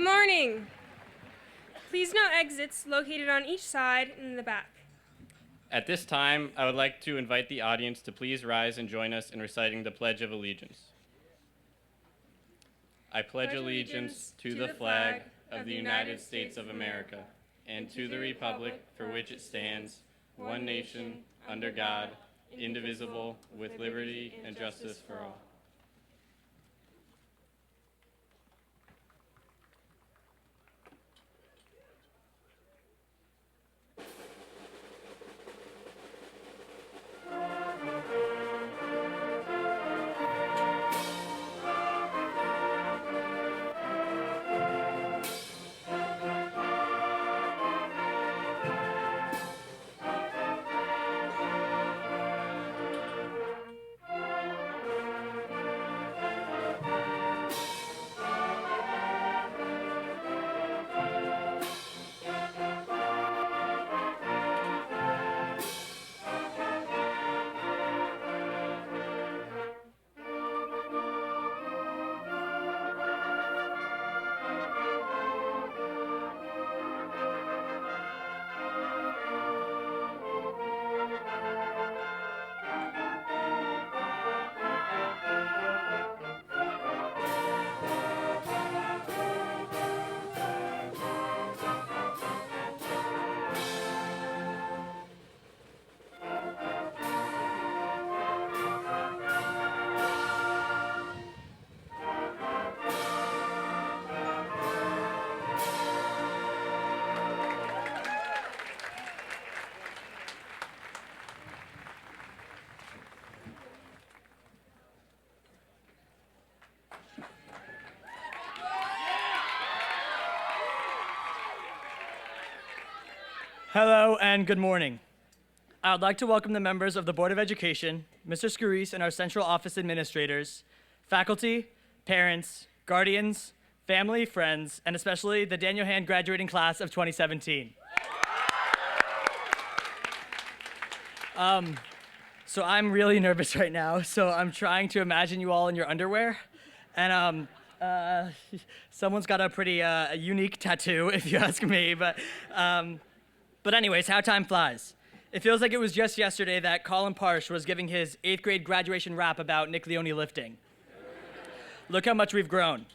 Good morning. Please note exits located on each side and in the back. At this time, I would like to invite the audience to please rise and join us in reciting the Pledge of Allegiance. I pledge allegiance to the flag of the United States of America and to the republic for which it stands, one nation, under God, indivisible, with liberty and justice for all. Hello and good morning. I would like to welcome the members of the Board of Education, Mr. Scarice and our central office administrators, faculty, parents, guardians, family, friends, and especially the Daniel Hand graduating class of 2017. So I'm really nervous right now, so I'm trying to imagine you all in your underwear. And someone's got a pretty unique tattoo, if you ask me, But anyways, how time flies. It feels like it was just yesterday that Colin Parsh was giving his 8th grade graduation rap about Nick Leone lifting. Look how much we've grown.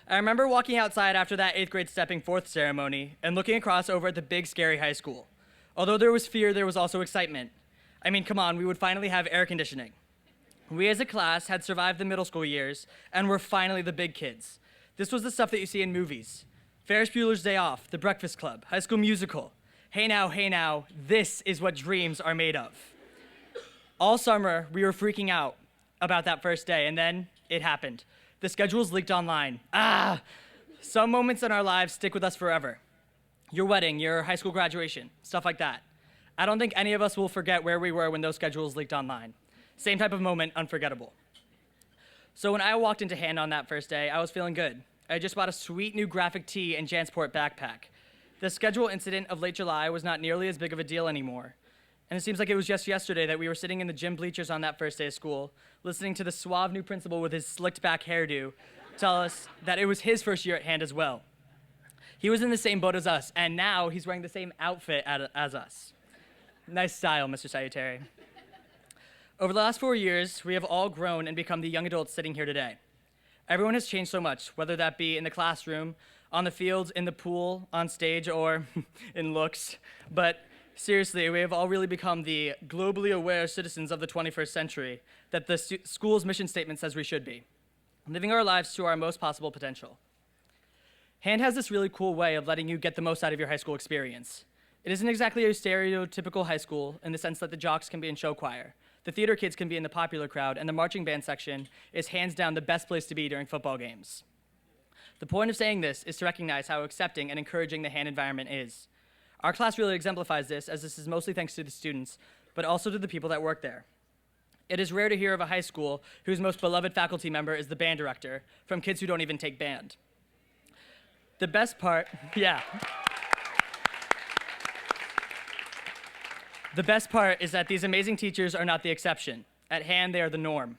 I remember walking outside after that 8th grade stepping forth ceremony and looking across over at the big, scary high school. Although there was fear, there was also excitement. I mean, come on, we would finally have air conditioning. We as a class had survived the middle school years and were finally the big kids. This was the stuff that you see in movies. Ferris Bueller's Day Off, The Breakfast Club, High School Musical. Hey now, this is what dreams are made of. All summer, we were freaking out about that first day, and then it happened. The schedules leaked online. Some moments in our lives stick with us forever. Your wedding, your high school graduation, stuff like that. I don't think any of us will forget where we were when those schedules leaked online. Same type of moment, unforgettable. So when I walked into Hand on that first day, I was feeling good. I just bought a sweet new graphic tee and Jansport backpack. The schedule incident of late July was not nearly as big of a deal anymore. And it seems like it was just yesterday that we were sitting in the gym bleachers on that first day of school, listening to the suave new principal with his slicked back hairdo tell us that it was his first year at Hand as well. He was in the same boat as us, and now he's wearing the same outfit as us. Nice style, Mr. Salutary. Over the last 4 years, we have all grown and become the young adults sitting here today. Everyone has changed so much, whether that be in the classroom, on the field, in the pool, on stage, or in looks. But seriously, we have all really become the globally aware citizens of the 21st century that the school's mission statement says we should be, living our lives to our most possible potential. Hand has this really cool way of letting you get the most out of your high school experience. It isn't exactly a stereotypical high school in the sense that the jocks can be in show choir, the theater kids can be in the popular crowd, and the marching band section is hands down the best place to be during football games. The point of saying this is to recognize how accepting and encouraging the Hand environment is. Our class really exemplifies this, as this is mostly thanks to the students, but also to the people that work there. It is rare to hear of a high school whose most beloved faculty member is the band director, from kids who don't even take band. The best part, The best part is that these amazing teachers are not the exception. At Hand, they are the norm.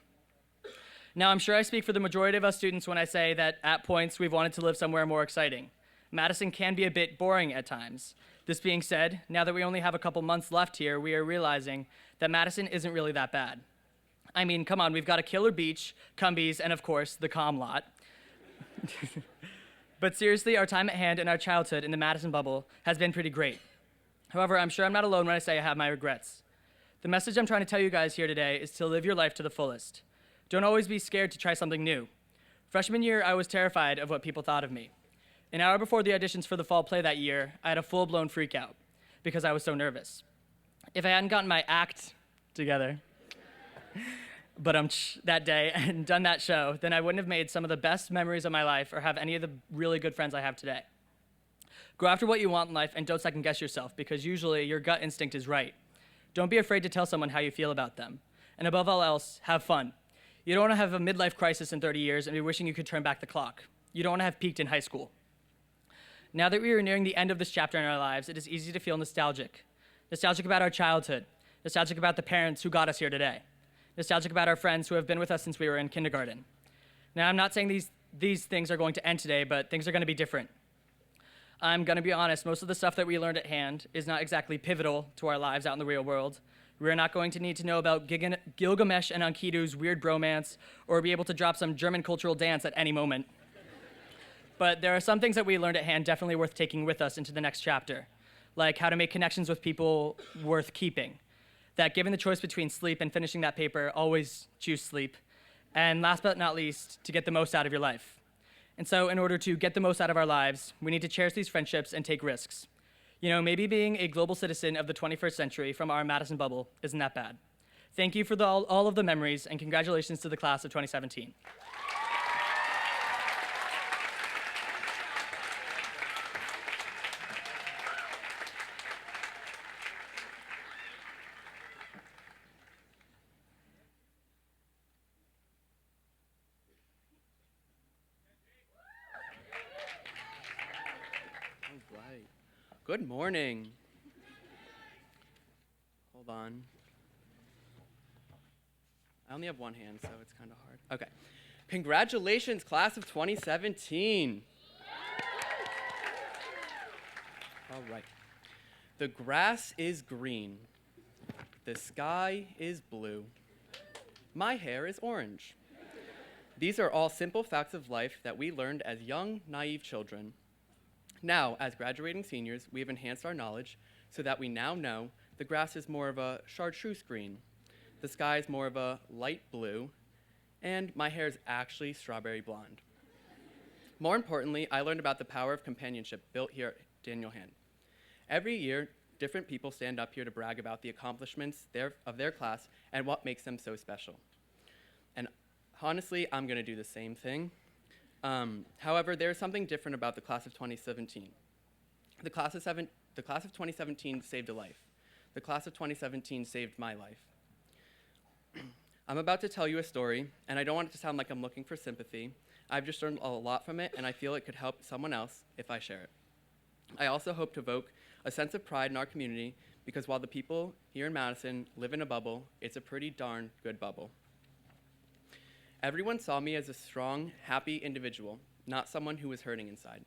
Now, I'm sure I speak for the majority of us students when I say that at points we've wanted to live somewhere more exciting. Madison can be a bit boring at times. This being said, now that we only have a couple months left here, we are realizing that Madison isn't really that bad. I mean, come on, we've got a killer beach, Cumbies, and of course, the comm lot. But seriously, our time at hand and our childhood in the Madison bubble has been pretty great. However, I'm sure I'm not alone when I say I have my regrets. The message I'm trying to tell you guys here today is to live your life to the fullest. Don't always be scared to try something new. Freshman year, I was terrified of what people thought of me. An hour before the auditions for the fall play that year, I had a full-blown freak out because I was so nervous. If I hadn't gotten my act together, that day and done that show, then I wouldn't have made some of the best memories of my life or have any of the really good friends I have today. Go after what you want in life and don't second guess yourself because usually your gut instinct is right. Don't be afraid to tell someone how you feel about them. And above all else, have fun. You don't want to have a midlife crisis in 30 years and be wishing you could turn back the clock. You don't want to have peaked in high school. Now that we are nearing the end of this chapter in our lives, it is easy to feel nostalgic. Nostalgic about our childhood. Nostalgic about the parents who got us here today. Nostalgic about our friends who have been with us since we were in kindergarten. Now, I'm not saying these things are going to end today, but things are going to be different. I'm going to be honest, most of the stuff that we learned at hand is not exactly pivotal to our lives out in the real world. We're not going to need to know about Gilgamesh and Enkidu's weird bromance or be able to drop some German cultural dance at any moment. But there are some things that we learned at hand definitely worth taking with us into the next chapter, like how to make connections with people worth keeping. That given the choice between sleep and finishing that paper, always choose sleep. And last but not least, to get the most out of your life. And so in order to get the most out of our lives, we need to cherish these friendships and take risks. You know, maybe being a global citizen of the 21st century from our Madison bubble isn't that bad. Thank you for all of the memories, and congratulations to the class of 2017. Good morning. Hold on. I only have one hand, so it's kind of hard. Okay. Congratulations, class of 2017. All right. The grass is green. The sky is blue. My hair is orange. These are all simple facts of life that we learned as young, naive children. Now, as graduating seniors, we have enhanced our knowledge so that we now know the grass is more of a chartreuse green, the sky is more of a light blue, and my hair is actually strawberry blonde. More importantly, I learned about the power of companionship built here at Daniel Hand. Every year, different people stand up here to brag about the accomplishments of their class and what makes them so special. And honestly, I'm going to do the same thing. However, there is something different about the class of 2017. The class of 2017 saved a life. The class of 2017 saved my life. I'm about to tell you a story, and I don't want it to sound like I'm looking for sympathy. I've just learned a lot from it, and I feel it could help someone else if I share it. I also hope to evoke a sense of pride in our community, because while the people here in Madison live in a bubble, it's a pretty darn good bubble. Everyone saw me as a strong, happy individual, not someone who was hurting inside.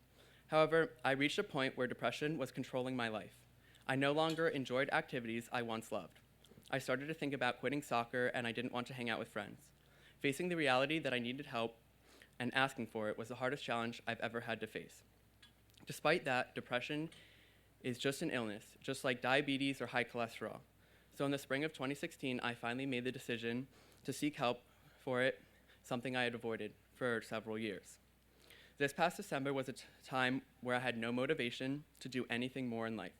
However, I reached a point where depression was controlling my life. I no longer enjoyed activities I once loved. I started to think about quitting soccer, and I didn't want to hang out with friends. Facing the reality that I needed help and asking for it was the hardest challenge I've ever had to face. Despite that, depression is just an illness, just like diabetes or high cholesterol. So in the spring of 2016, I finally made the decision to seek help for it, something I had avoided for several years. This past December was a time where I had no motivation to do anything more in life.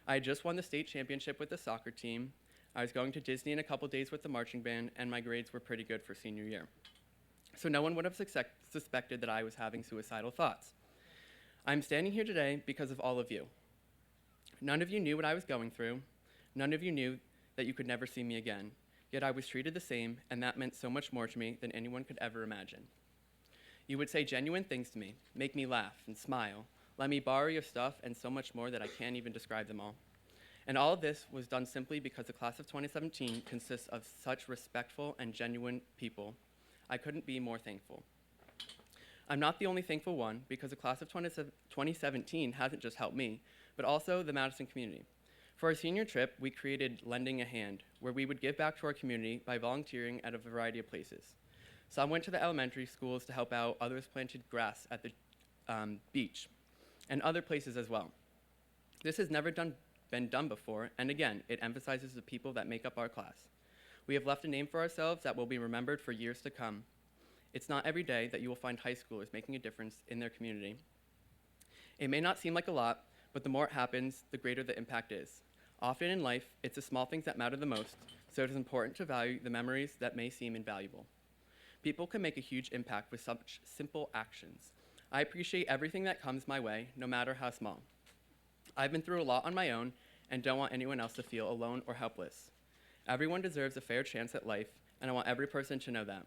I had just won the state championship with the soccer team, I was going to Disney in a couple days with the marching band, and my grades were pretty good for senior year. So no one would have suspected that I was having suicidal thoughts. I'm standing here today because of all of you. None of you knew what I was going through. None of you knew that you could never see me again. Yet I was treated the same, and that meant so much more to me than anyone could ever imagine. You would say genuine things to me, make me laugh and smile, let me borrow your stuff, and so much more that I can't even describe them all. And all of this was done simply because the class of 2017 consists of such respectful and genuine people. I couldn't be more thankful. I'm not the only thankful one, because the class of 2017 hasn't just helped me, but also the Madison community. For our senior trip, we created Lending a Hand, where we would give back to our community by volunteering at a variety of places. Some went to the elementary schools to help out, others planted grass at the beach, and other places as well. This has never been done before, and again, it emphasizes the people that make up our class. We have left a name for ourselves that will be remembered for years to come. It's not every day that you will find high schoolers making a difference in their community. It may not seem like a lot, but the more it happens, the greater the impact is. Often in life, it's the small things that matter the most, so it is important to value the memories that may seem invaluable. People can make a huge impact with such simple actions. I appreciate everything that comes my way, no matter how small. I've been through a lot on my own and don't want anyone else to feel alone or helpless. Everyone deserves a fair chance at life, and I want every person to know that.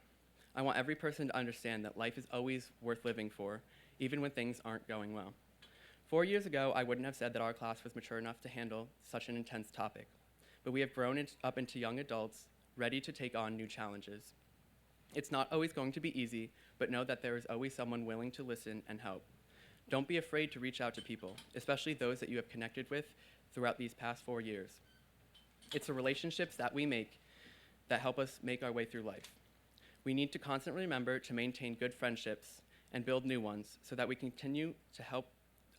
I want every person to understand that life is always worth living for, even when things aren't going well. 4 years ago, I wouldn't have said that our class was mature enough to handle such an intense topic, but we have grown up into young adults, ready to take on new challenges. It's not always going to be easy, but know that there is always someone willing to listen and help. Don't be afraid to reach out to people, especially those that you have connected with throughout these past 4 years. It's the relationships that we make that help us make our way through life. We need to constantly remember to maintain good friendships and build new ones so that we continue to help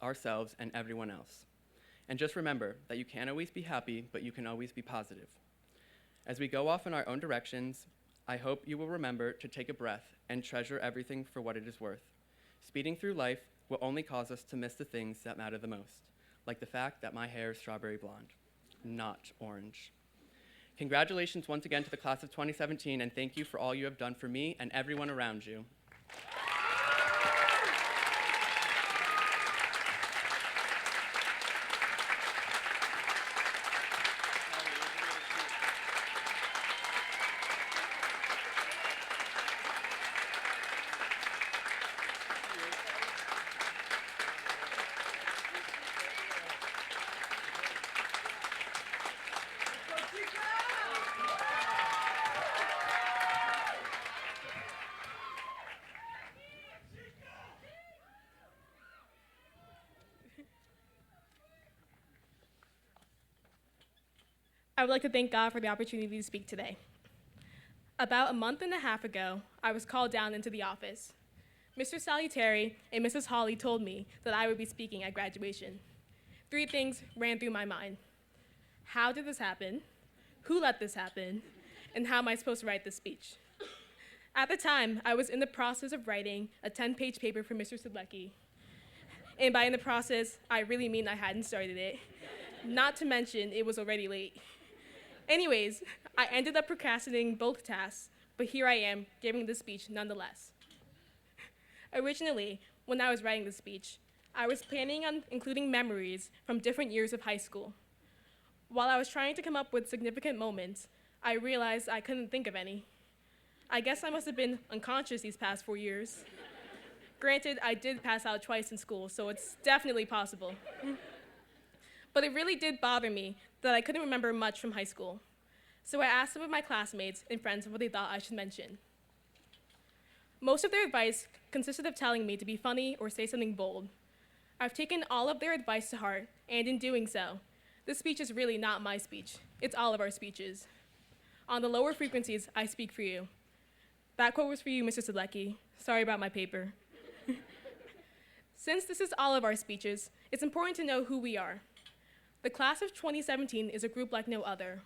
ourselves and everyone else. And just remember that you can't always be happy, but you can always be positive. As we go off in our own directions, I hope you will remember to take a breath and treasure everything for what it is worth. Speeding through life will only cause us to miss the things that matter the most, like the fact that my hair is strawberry blonde, not orange. Congratulations once again to the class of 2017, and thank you for all you have done for me and everyone around you. I would like to thank God for the opportunity to speak today. About a month and a half ago, I was called down into the office. Mr. Salutary and Mrs. Hawley told me that I would be speaking at graduation. 3 things ran through my mind. How did this happen? Who let this happen? And how am I supposed to write this speech? At the time, I was in the process of writing a 10-page paper for Mr. Sidlecki. And by in the process, I really mean I hadn't started it. Not to mention, it was already late. Anyways, I ended up procrastinating both tasks, but here I am, giving this speech nonetheless. Originally, when I was writing this speech, I was planning on including memories from different years of high school. While I was trying to come up with significant moments, I realized I couldn't think of any. I guess I must have been unconscious these past 4 years. Granted, I did pass out twice in school, so it's definitely possible. But it really did bother me that I couldn't remember much from high school. So I asked some of my classmates and friends what they thought I should mention. Most of their advice consisted of telling me to be funny or say something bold. I've taken all of their advice to heart, and in doing so, this speech is really not my speech. It's all of our speeches. On the lower frequencies, I speak for you. That quote was for you, Mr. Sidlecki. Sorry about my paper. Since this is all of our speeches, it's important to know who we are. The class of 2017 is a group like no other.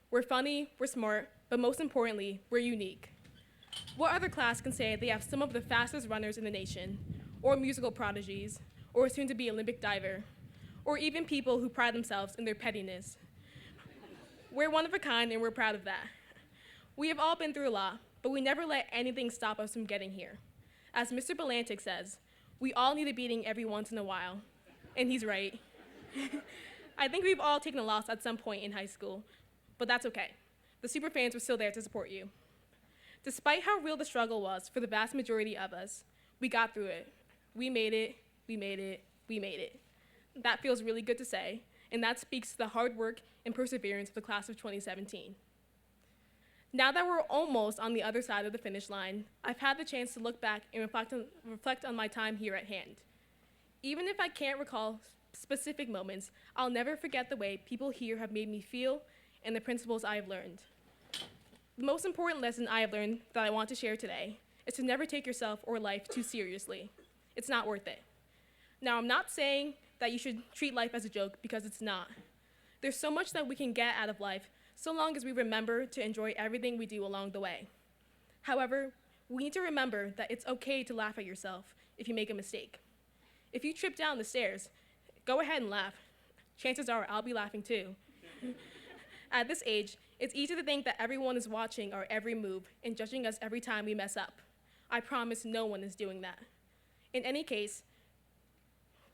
We're funny, we're smart, but most importantly, we're unique. What other class can say they have some of the fastest runners in the nation, or musical prodigies, or soon to be Olympic diver, or even people who pride themselves in their pettiness? We're one of a kind and we're proud of that. We have all been through a lot, but we never let anything stop us from getting here. As Mr. Belantic says, we all need a beating every once in a while, and he's right. I think we've all taken a loss at some point in high school, but that's okay. The superfans were still there to support you. Despite how real the struggle was for the vast majority of us, we got through it. We made it, we made it, we made it. That feels really good to say, and that speaks to the hard work and perseverance of the class of 2017. Now that we're almost on the other side of the finish line, I've had the chance to look back and reflect on my time here at hand. Even if I can't recall specific moments, I'll never forget the way people here have made me feel and the principles I have learned. The most important lesson I have learned that I want to share today is to never take yourself or life too seriously. It's not worth it. Now, I'm not saying that you should treat life as a joke, because it's not. There's so much that we can get out of life, so long as we remember to enjoy everything we do along the way. However, we need to remember that it's okay to laugh at yourself if you make a mistake. If you trip down the stairs, go ahead and laugh. Chances are I'll be laughing too. At this age, it's easy to think that everyone is watching our every move and judging us every time we mess up. I promise no one is doing that. In any case,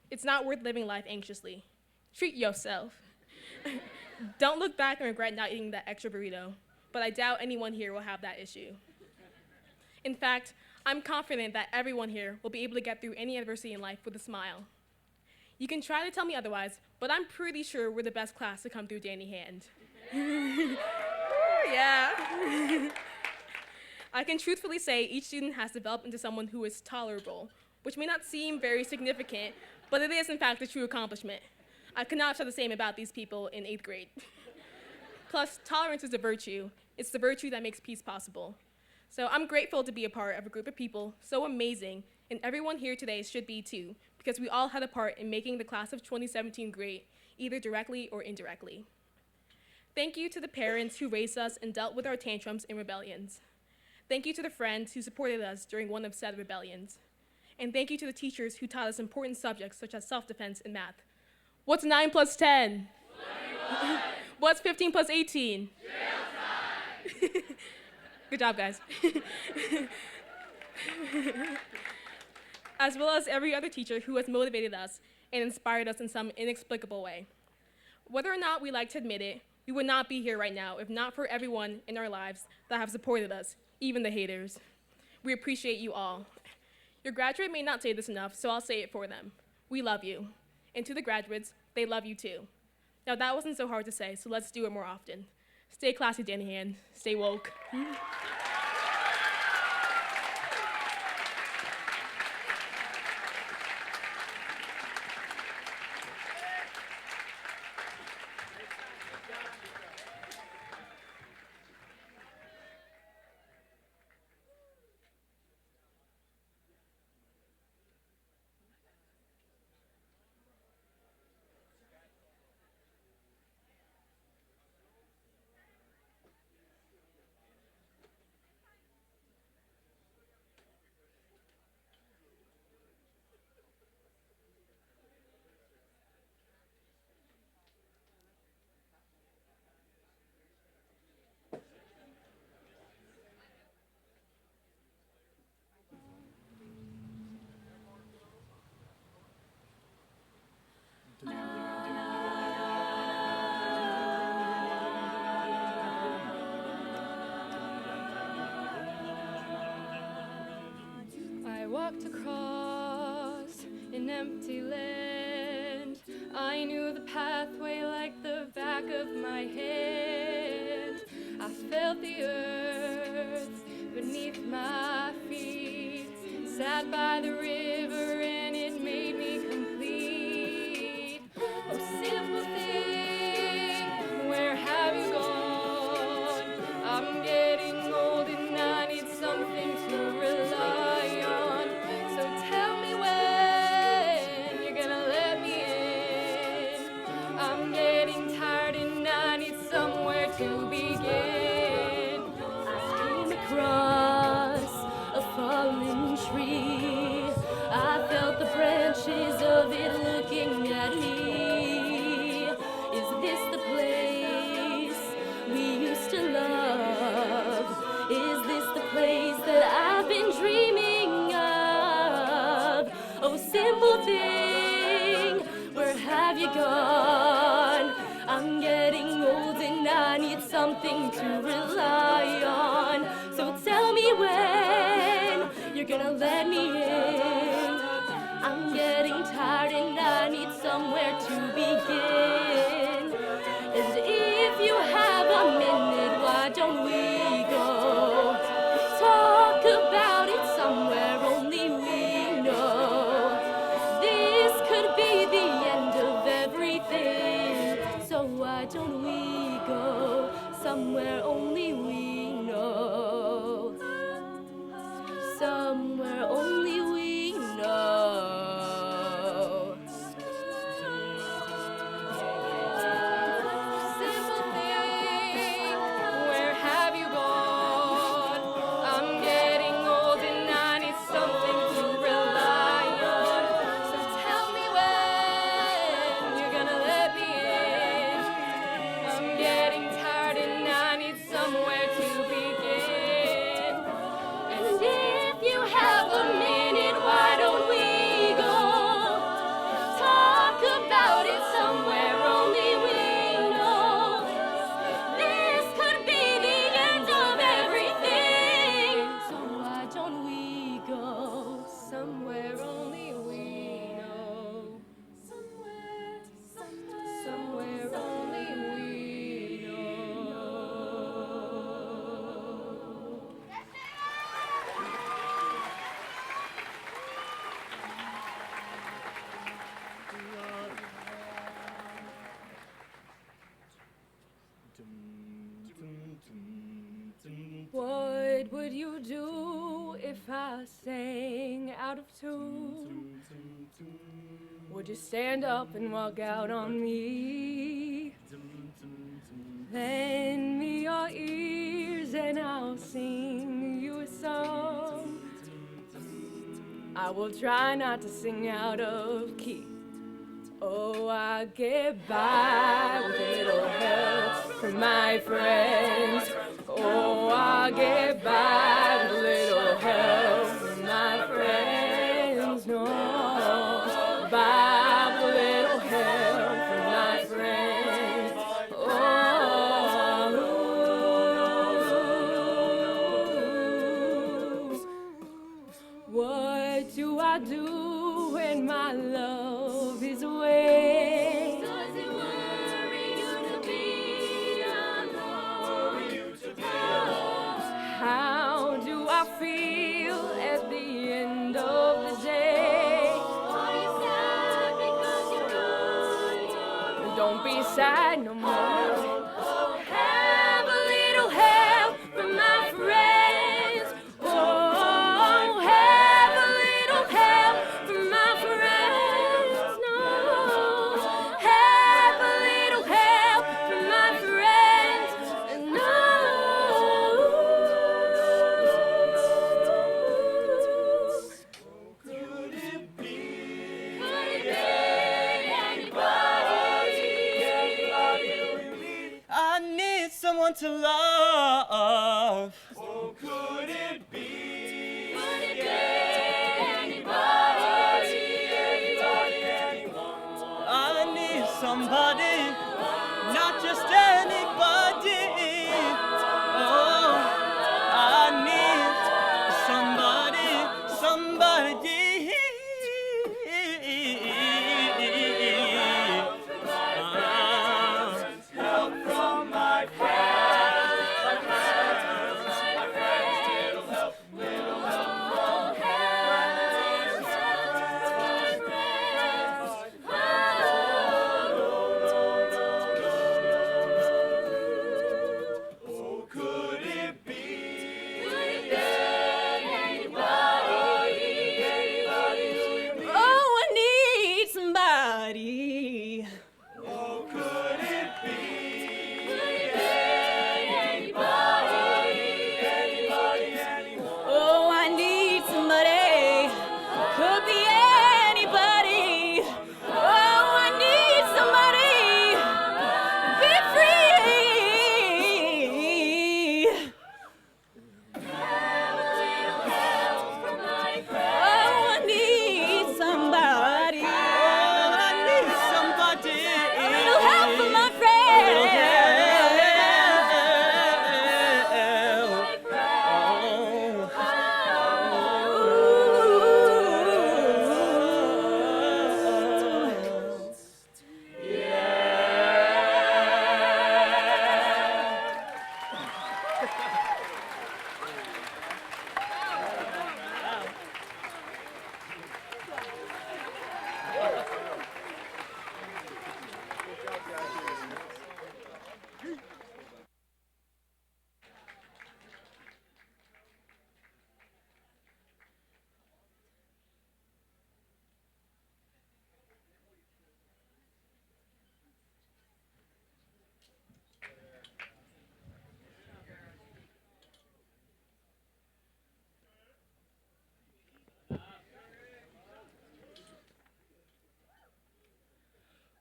it's not worth living life anxiously. Treat yourself. Don't look back and regret not eating that extra burrito, but I doubt anyone here will have that issue. In fact, I'm confident that everyone here will be able to get through any adversity in life with a smile. You can try to tell me otherwise, but I'm pretty sure we're the best class to come through Danny Hand. Yeah. I can truthfully say each student has developed into someone who is tolerable, which may not seem very significant, but it is in fact a true accomplishment. I could not have said the same about these people in 8th grade. Plus, tolerance is a virtue. It's the virtue that makes peace possible. So I'm grateful to be a part of a group of people so amazing, and everyone here today should be too, because we all had a part in making the class of 2017 great, either directly or indirectly. Thank you to the parents who raised us and dealt with our tantrums and rebellions. Thank you to the friends who supported us during one of said rebellions. And thank you to the teachers who taught us important subjects such as self-defense and math. What's 9 plus 10? 21. What's 15 plus 18? Jail time. Good job, guys. As well as every other teacher who has motivated us and inspired us in some inexplicable way. Whether or not we like to admit it, we would not be here right now if not for everyone in our lives that have supported us, even the haters. We appreciate you all. Your graduate may not say this enough, so I'll say it for them. We love you. And to the graduates, they love you too. Now that wasn't so hard to say, so let's do it more often. Stay classy, Danny Hand. Stay woke. I walked across an empty land. I knew the pathway like the back of my hand. I felt the earth beneath my feet. Sat by the river and it made me complete. Oh, simple thing, where have you gone? I'm getting old and I need something to rely on. So tell me when you're gonna let me in. I'm getting tired and I need somewhere to begin. I came across a fallen tree. I felt the branches of it looking at me. Is this the place we used to love? Is this the place that I've been dreaming of? Oh, simple thing, where have you gone? I'm getting old and I need something to rely on. So tell me when you're gonna let me in. I'm getting tired and I need somewhere to begin. And if you have a minute, why don't we go somewhere only we know. Simple thing, where have you gone? I'm getting old and I need something to rely on. So tell me when you're gonna let me in. I'm getting tired and I need somewhere to begin. And if you have a minute, why don't we go talk about it somewhere only we know? This could be the end of everything. So why don't we go somewhere only we know? Somewhere only we know. What would you do if I sang out of tune? Would you stand up and walk out on me? Lend me your ears and I'll sing you a song. I will try not to sing out of key. Oh, I get by with a little help from my friends. Oh, I get by with a little help from my friends. No, by with a little help from my friends. Oh, what do I do when my love is away? Does it worry you to be alone? How do I feel at the end of the day? Are you sad because you're gone? Don't be sad no more. Have a little help from my friends. Oh, have a little help from my friends. No, have a little help from my friends. No. Could it be anybody? I need someone to love. Oh, could it be? Could it be anybody? I need somebody, not just anybody. Oh, I need somebody, somebody. Help from my friends.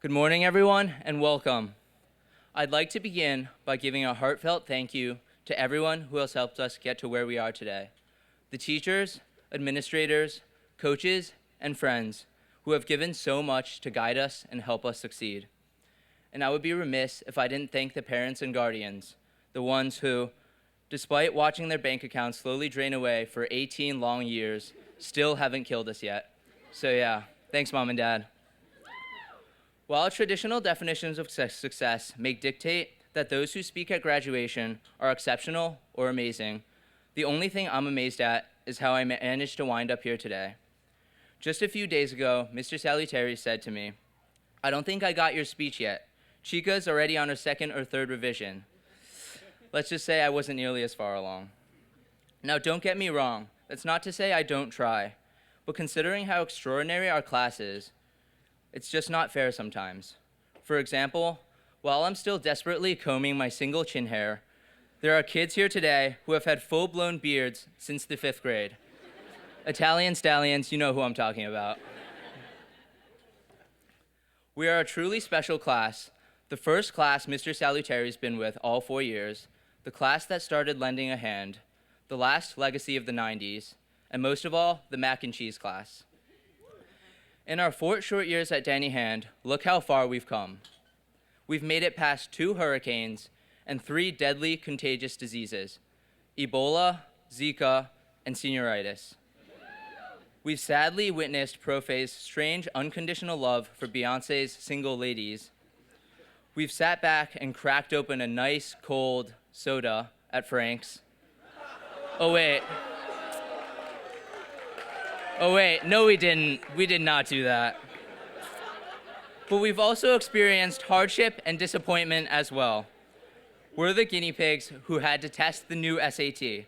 Good morning, everyone, and welcome. I'd like to begin by giving a heartfelt thank you to everyone who has helped us get to where we are today. The teachers, administrators, coaches, and friends who have given so much to guide us and help us succeed. And I would be remiss if I didn't thank the parents and guardians, the ones who, despite watching their bank accounts slowly drain away for 18 long years, still haven't killed us yet. So yeah, thanks, Mom and Dad. While traditional definitions of success may dictate that those who speak at graduation are exceptional or amazing, the only thing I'm amazed at is how I managed to wind up here today. Just a few days ago, Mr. Salutary said to me, "I don't think I got your speech yet. Chica's already on her second or third revision." Let's just say I wasn't nearly as far along. Now, don't get me wrong. That's not to say I don't try. But considering how extraordinary our class is, it's just not fair sometimes. For example, while I'm still desperately combing my single chin hair, there are kids here today who have had full-blown beards since the 5th grade. Italian stallions, you know who I'm talking about. We are a truly special class, the first class Mr. Salutary's been with all 4 years, the class that started lending a hand, the last legacy of the 90s, and most of all, the mac and cheese class. In our 4 short years at Danny Hand, look how far we've come. We've made it past 2 hurricanes and 3 deadly contagious diseases, Ebola, Zika, and senioritis. We've sadly witnessed Profe's strange unconditional love for Beyonce's single ladies. We've sat back and cracked open a nice, cold soda at Frank's. Oh, wait, no we didn't. We did not do that. But we've also experienced hardship and disappointment as well. We're the guinea pigs who had to test the new SAT.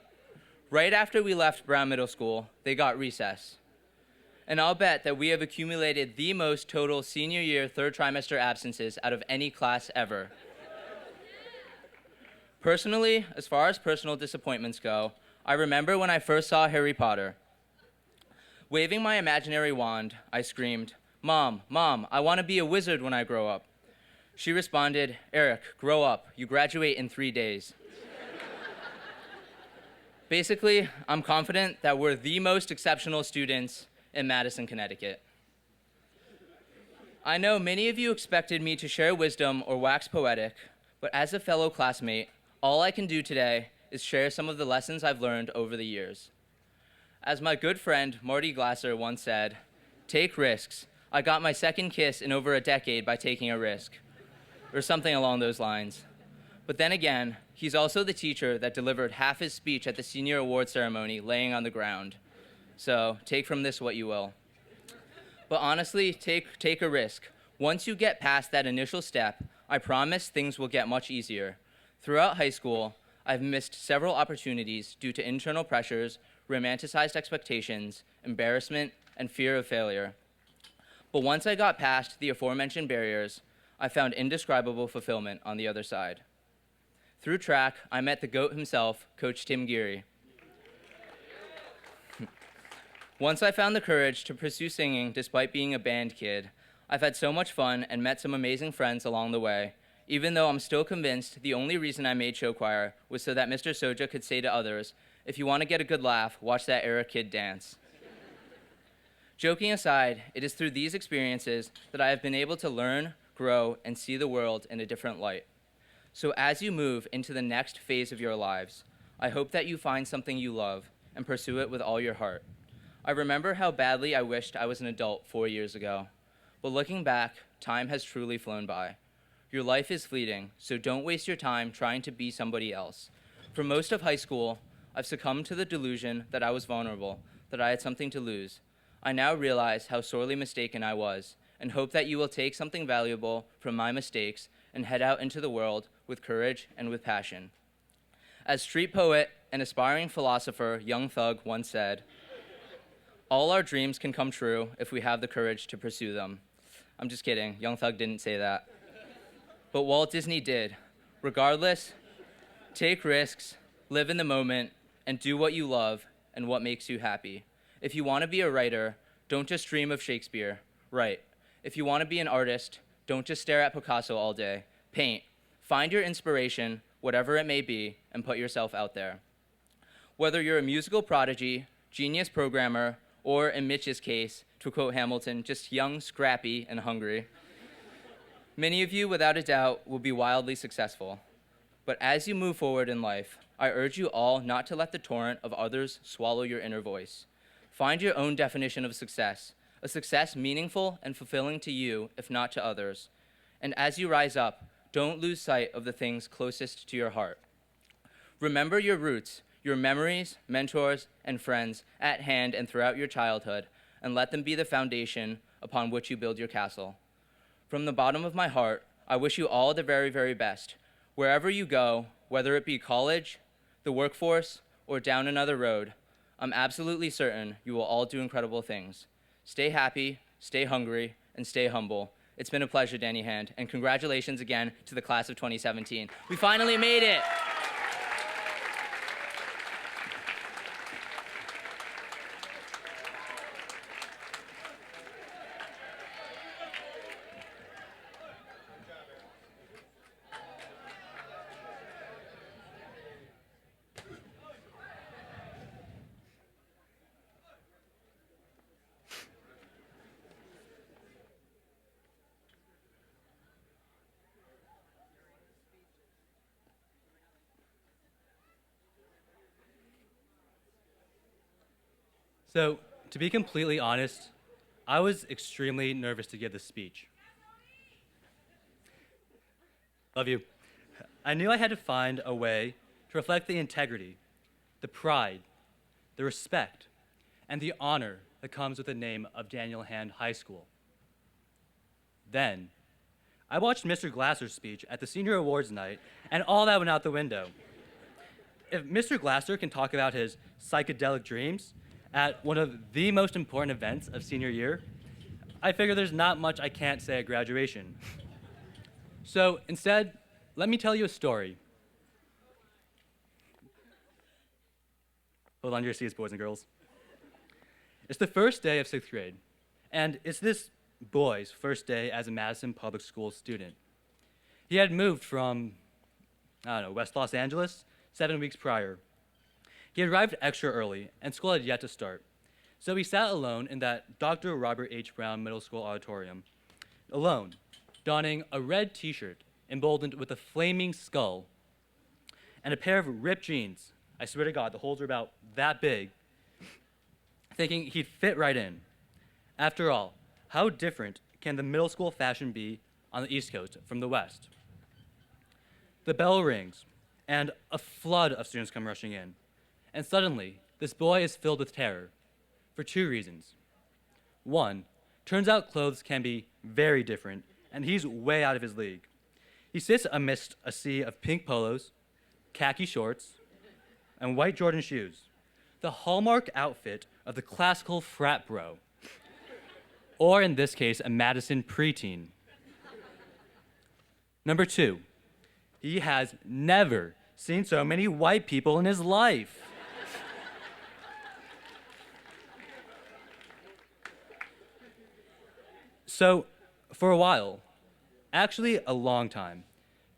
Right after we left Brown Middle School, they got recess. And I'll bet that we have accumulated the most total senior year third trimester absences out of any class ever. Personally, as far as personal disappointments go, I remember when I first saw Harry Potter. Waving my imaginary wand, I screamed, Mom, I want to be a wizard when I grow up." She responded, "Eric, grow up. You graduate in 3 days." Basically, I'm confident that we're the most exceptional students in Madison, Connecticut. I know many of you expected me to share wisdom or wax poetic, but as a fellow classmate, all I can do today is share some of the lessons I've learned over the years. As my good friend Marty Glasser once said, "Take risks. I got my second kiss in over a decade by taking a risk," or something along those lines. But then again, he's also the teacher that delivered half his speech at the senior award ceremony laying on the ground. So take from this what you will. But honestly, take a risk. Once you get past that initial step, I promise things will get much easier. Throughout high school, I've missed several opportunities due to internal pressures, romanticized expectations, embarrassment, and fear of failure. But once I got past the aforementioned barriers, I found indescribable fulfillment on the other side. Through track, I met the GOAT himself, Coach Tim Geary. Once I found the courage to pursue singing despite being a band kid, I've had so much fun and met some amazing friends along the way, even though I'm still convinced the only reason I made show choir was so that Mr. Soja could say to others, "If you want to get a good laugh, watch that Eric kid dance." Joking aside, it is through these experiences that I have been able to learn, grow, and see the world in a different light. So as you move into the next phase of your lives, I hope that you find something you love and pursue it with all your heart. I remember how badly I wished I was an adult 4 years ago, but looking back, time has truly flown by. Your life is fleeting, so don't waste your time trying to be somebody else. For most of high school, I've succumbed to the delusion that I was vulnerable, that I had something to lose. I now realize how sorely mistaken I was, and hope that you will take something valuable from my mistakes and head out into the world with courage and with passion. As street poet and aspiring philosopher Young Thug once said, "All our dreams can come true if we have the courage to pursue them." I'm just kidding, Young Thug didn't say that. But Walt Disney did. Regardless, take risks, live in the moment, and do what you love and what makes you happy. If you want to be a writer, don't just dream of Shakespeare, write. If you want to be an artist, Don't just stare at Picasso all day. Paint. Find your inspiration, whatever it may be, and put yourself out there. Whether you're a musical prodigy, genius programmer, or in Mitch's case, to quote Hamilton, just young, scrappy, and hungry, many of you, without a doubt, will be wildly successful. But as you move forward in life, I urge you all not to let the torrent of others swallow your inner voice. Find your own definition of success, a success meaningful and fulfilling to you, if not to others. And as you rise up, don't lose sight of the things closest to your heart. Remember your roots, your memories, mentors, and friends at hand and throughout your childhood, and let them be the foundation upon which you build your castle. From the bottom of my heart, I wish you all the very, very best. Wherever you go, whether it be college, the workforce, or down another road, I'm absolutely certain you will all do incredible things. Stay happy, stay hungry, and stay humble. It's been a pleasure, Danny Hand, and congratulations again to the class of 2017. We finally made it! So, to be completely honest, I was extremely nervous to give this speech. Love you. I knew I had to find a way to reflect the integrity, the pride, the respect, and the honor that comes with the name of Daniel Hand High School. Then, I watched Mr. Glasser's speech at the senior awards night, and all that went out the window. If Mr. Glasser can talk about his psychedelic dreams at one of the most important events of senior year, I figure there's not much I can't say at graduation. So instead, let me tell you a story. Hold on to your seats, boys and girls. It's the first day of 6th grade, and it's this boy's first day as a Madison Public Schools student. He had moved from, West Los Angeles 7 weeks prior. He had arrived extra early, and school had yet to start. So he sat alone in that Dr. Robert H. Brown Middle School auditorium, alone, donning a red t-shirt emboldened with a flaming skull and a pair of ripped jeans. I swear to God, the holes were about that big, thinking he'd fit right in. After all, how different can the middle school fashion be on the East Coast from the West? The bell rings, and a flood of students come rushing in. And suddenly, this boy is filled with terror for 2 reasons. One, turns out clothes can be very different, and he's way out of his league. He sits amidst a sea of pink polos, khaki shorts, and white Jordan shoes, the hallmark outfit of the classical frat bro, or in this case, a Madison preteen. Number 2, he has never seen so many white people in his life. So, for a while, actually a long time,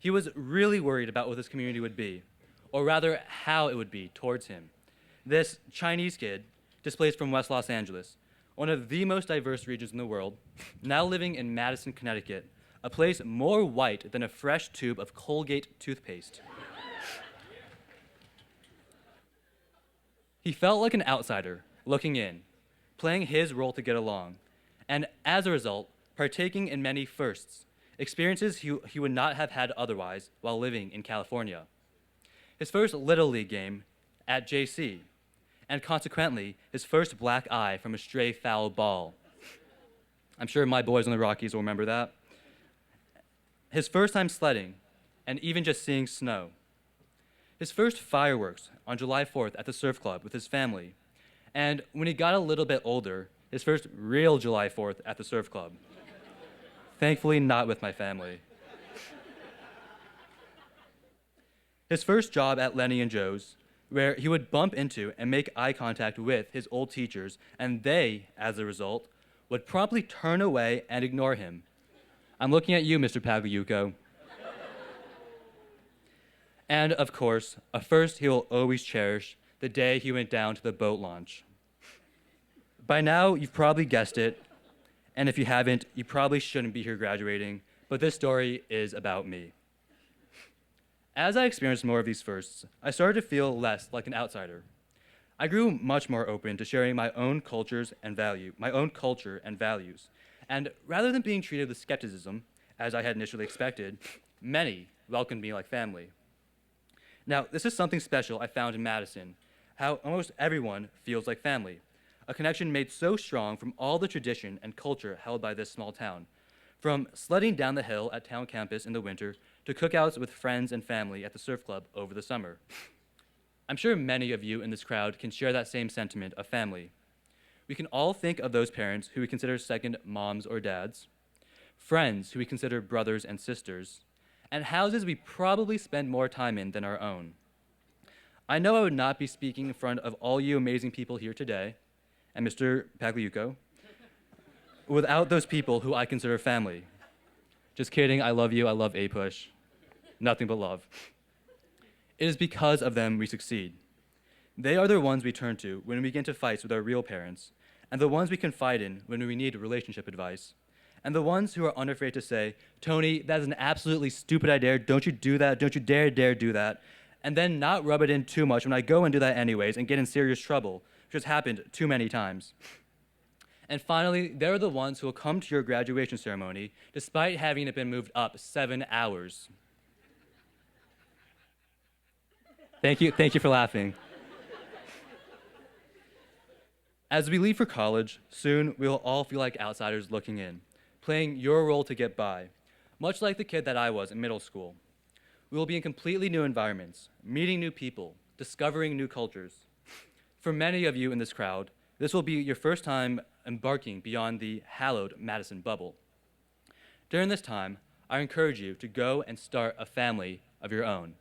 he was really worried about what this community would be, or rather how it would be towards him. This Chinese kid, displaced from West Los Angeles, one of the most diverse regions in the world, now living in Madison, Connecticut, a place more white than a fresh tube of Colgate toothpaste. He felt like an outsider, looking in, playing his role to get along, and as a result, partaking in many firsts, experiences he would not have had otherwise while living in California. His first Little League game at JC, and consequently, his first black eye from a stray foul ball. I'm sure my boys on the Rockies will remember that. His first time sledding, and even just seeing snow. His first fireworks on July 4th at the surf club with his family. And when he got a little bit older, his first real July 4th at the surf club. Thankfully, not with my family. His first job at Lenny and Joe's, where he would bump into and make eye contact with his old teachers, and they, as a result, would promptly turn away and ignore him. I'm looking at you, Mr. Pagliuco. And, of course, a first he will always cherish, the day he went down to the boat launch. By now, you've probably guessed it, and if you haven't, you probably shouldn't be here graduating, but this story is about me. As I experienced more of these firsts, I started to feel less like an outsider. I grew much more open to sharing my own culture and values, and rather than being treated with skepticism, as I had initially expected, many welcomed me like family. Now, this is something special I found in Madison, how almost everyone feels like family, a connection made so strong from all the tradition and culture held by this small town, from sledding down the hill at town campus in the winter to cookouts with friends and family at the surf club over the summer. I'm sure many of you in this crowd can share that same sentiment of family. We can all think of those parents who we consider second moms or dads, friends who we consider brothers and sisters, and houses we probably spend more time in than our own. I know I would not be speaking in front of all you amazing people here today, and Mr. Pagliuco, without those people who I consider family. Just kidding, I love you, I love A-Push. Nothing but love. It is because of them we succeed. They are the ones we turn to when we get into fights with our real parents, and the ones we confide in when we need relationship advice, and the ones who are unafraid to say, Tony, that is an absolutely stupid idea, don't you do that, don't you dare do that, and then not rub it in too much when I go and do that anyways and get in serious trouble, which has happened too many times. And finally, there are the ones who will come to your graduation ceremony despite having it been moved up 7 hours. Thank you for laughing. As we leave for college, soon we will all feel like outsiders looking in, playing your role to get by, much like the kid that I was in middle school. We will be in completely new environments, meeting new people, discovering new cultures. For many of you in this crowd, this will be your first time embarking beyond the hallowed Madison bubble. During this time, I encourage you to go and start a family of your own.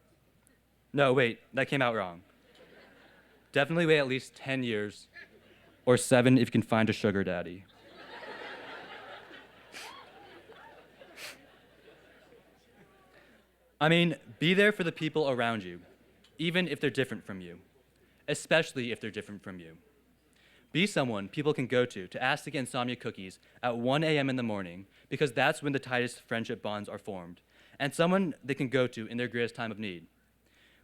No, wait, that came out wrong. Definitely wait at least 10 years, or 7 if you can find a sugar daddy. I mean, be there for the people around you, even if they're different from you, especially if they're different from you. Be someone people can go to ask to get insomnia cookies at 1 a.m. in the morning, because that's when the tightest friendship bonds are formed, and someone they can go to in their greatest time of need.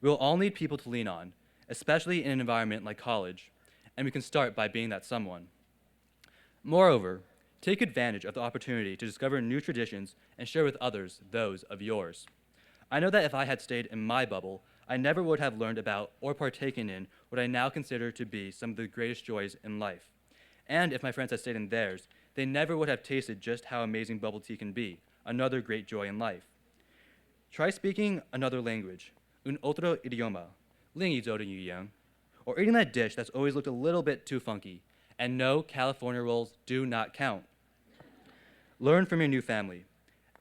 We will all need people to lean on, especially in an environment like college, and we can start by being that someone. Moreover, take advantage of the opportunity to discover new traditions and share with others those of yours. I know that if I had stayed in my bubble, I never would have learned about or partaken in what I now consider to be some of the greatest joys in life. And if my friends had stayed in theirs, they never would have tasted just how amazing bubble tea can be, another great joy in life. Try speaking another language, un otro idioma, 另一种语言, or eating that dish that's always looked a little bit too funky. And no, California rolls do not count. Learn from your new family.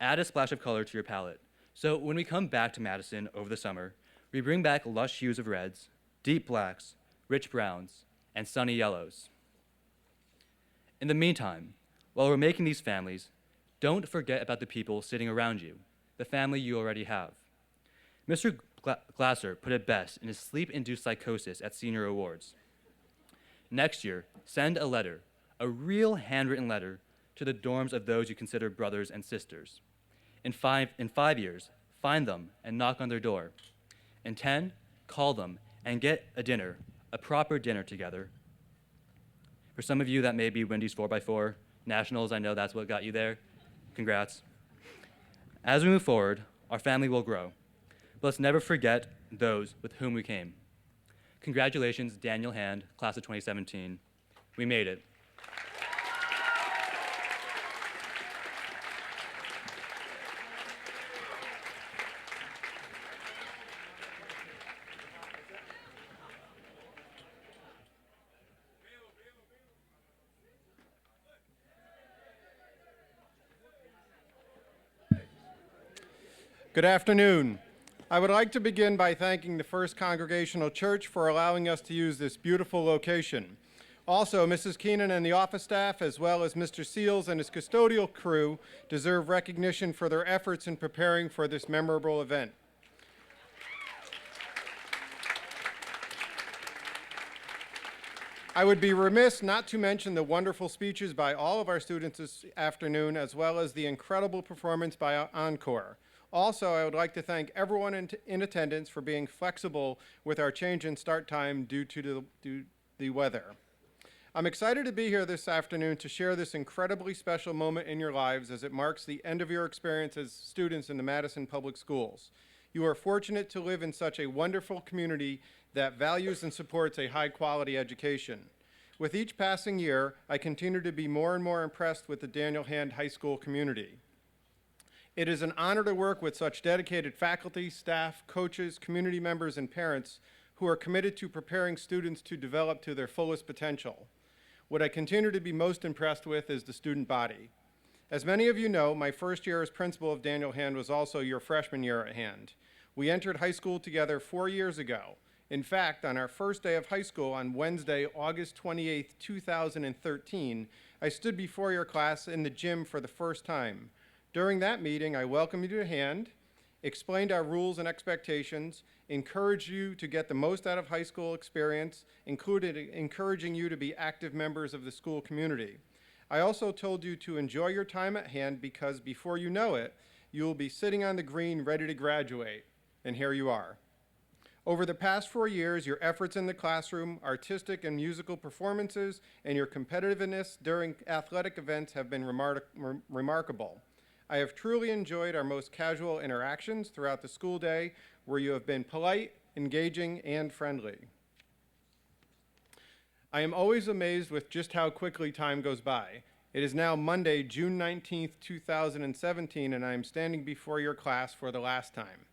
Add a splash of color to your palette. So when we come back to Madison over the summer, we bring back lush hues of reds, deep blacks, rich browns, and sunny yellows. In the meantime, while we're making these families, don't forget about the people sitting around you, the family you already have. Mr. Glasser put it best in his sleep-induced psychosis at senior awards. Next year, send a letter, a real handwritten letter, to the dorms of those you consider brothers and sisters. In 5 years, find them and knock on their door. In 10, call them and get a dinner, a proper dinner together. For some of you, that may be Wendy's 4x4. Nationals, I know that's what got you there. Congrats. As we move forward, our family will grow. But let's never forget those with whom we came. Congratulations, Daniel Hand, class of 2017. We made it. Good afternoon. I would like to begin by thanking the First Congregational Church for allowing us to use this beautiful location. Also, Mrs. Keenan and the office staff, as well as Mr. Seals and his custodial crew, deserve recognition for their efforts in preparing for this memorable event. I would be remiss not to mention the wonderful speeches by all of our students this afternoon, as well as the incredible performance by Encore. Also, I would like to thank everyone in attendance for being flexible with our change in start time due to the weather. I'm excited to be here this afternoon to share this incredibly special moment in your lives as it marks the end of your experience as students in the Madison Public Schools. You are fortunate to live in such a wonderful community that values and supports a high-quality education. With each passing year, I continue to be more and more impressed with the Daniel Hand High School community. It is an honor to work with such dedicated faculty, staff, coaches, community members, and parents who are committed to preparing students to develop to their fullest potential. What I continue to be most impressed with is the student body. As many of you know, my first year as principal of Daniel Hand was also your freshman year at Hand. We entered high school together 4 years ago. In fact, on our first day of high school on Wednesday, August 28, 2013, I stood before your class in the gym for the first time. During that meeting, I welcomed you to Hand, explained our rules and expectations, encouraged you to get the most out of high school experience, included encouraging you to be active members of the school community. I also told you to enjoy your time at Hand because before you know it, you will be sitting on the green ready to graduate. And here you are. Over the past 4 years, your efforts in the classroom, artistic and musical performances, and your competitiveness during athletic events have been remarkable. I have truly enjoyed our most casual interactions throughout the school day, where you have been polite, engaging, and friendly. I am always amazed with just how quickly time goes by. It is now Monday, June 19th, 2017, and I am standing before your class for the last time.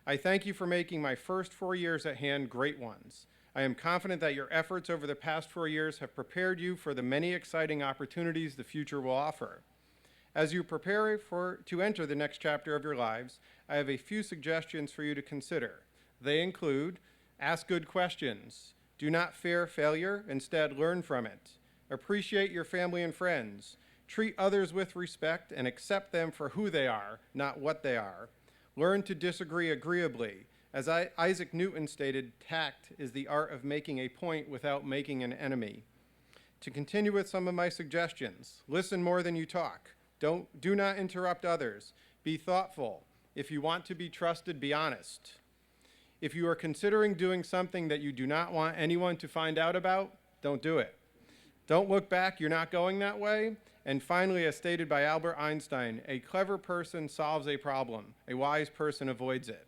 I thank you for making my first 4 years at Hand great ones. I am confident that your efforts over the past 4 years have prepared you for the many exciting opportunities the future will offer. As you prepare to enter the next chapter of your lives, I have a few suggestions for you to consider. They include: ask good questions, do not fear failure, instead learn from it, appreciate your family and friends, treat others with respect and accept them for who they are, not what they are, learn to disagree agreeably. As Isaac Newton stated, tact is the art of making a point without making an enemy. To continue with some of my suggestions, listen more than you talk. Do not interrupt others. Be thoughtful. If you want to be trusted, be honest. If you are considering doing something that you do not want anyone to find out about, don't do it. Don't look back, you're not going that way. And finally, as stated by Albert Einstein, a clever person solves a problem. A wise person avoids it.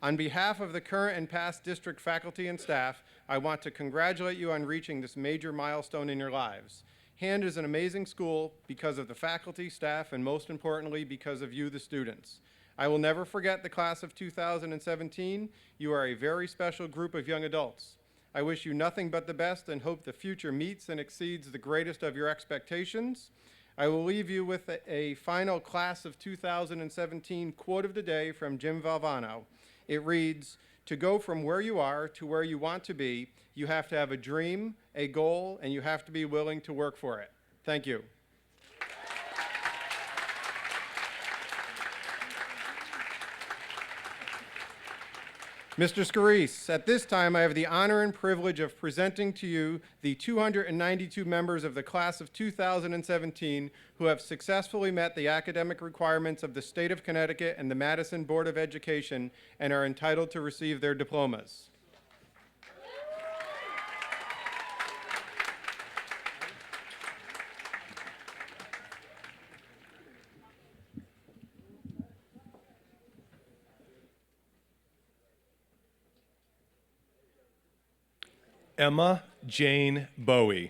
On behalf of the current and past district faculty and staff, I want to congratulate you on reaching this major milestone in your lives. Hand is an amazing school because of the faculty, staff, and most importantly, because of you, the students. I will never forget the class of 2017. You are a very special group of young adults. I wish you nothing but the best and hope the future meets and exceeds the greatest of your expectations. I will leave you with a final class of 2017 quote of the day from Jim Valvano. It reads, "To go from where you are to where you want to be, you have to have a dream, a goal, and you have to be willing to work for it." Thank you. Mr. Scarice, at this time I have the honor and privilege of presenting to you the 292 members of the class of 2017 who have successfully met the academic requirements of the state of Connecticut and the Madison Board of Education and are entitled to receive their diplomas. Emma Jane Bowie.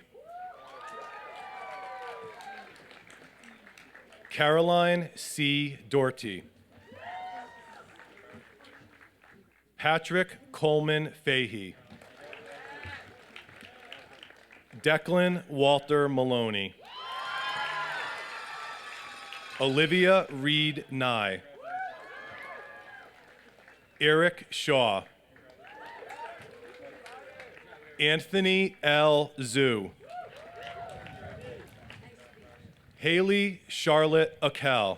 Caroline C. Doherty. Patrick Coleman Fahey. Declan Walter Maloney. Olivia Reed Nye. Eric Shaw. Anthony L. Zhu. Haley Charlotte Akel.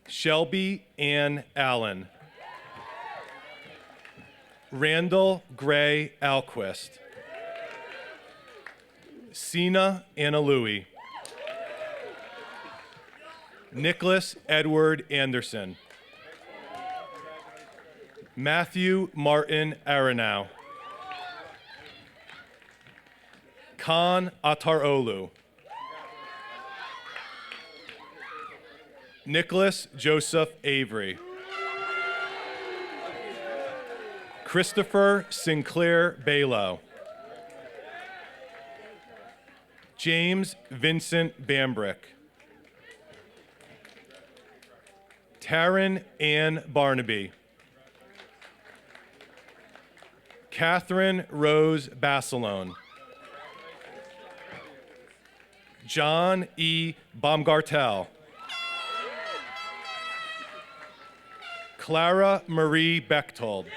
Shelby Ann Allen. Randall Gray Alquist. Sina Anna Louie. Nicholas Edward Anderson. Matthew Martin Aronow. Khan Atarolu. Nicholas Joseph Avery. Christopher Sinclair Belaveau. James Vincent Bambrick. Taryn Ann Barnaby. Catherine Rose Basilone. John E. Baumgartel. Clara Marie Bechtold.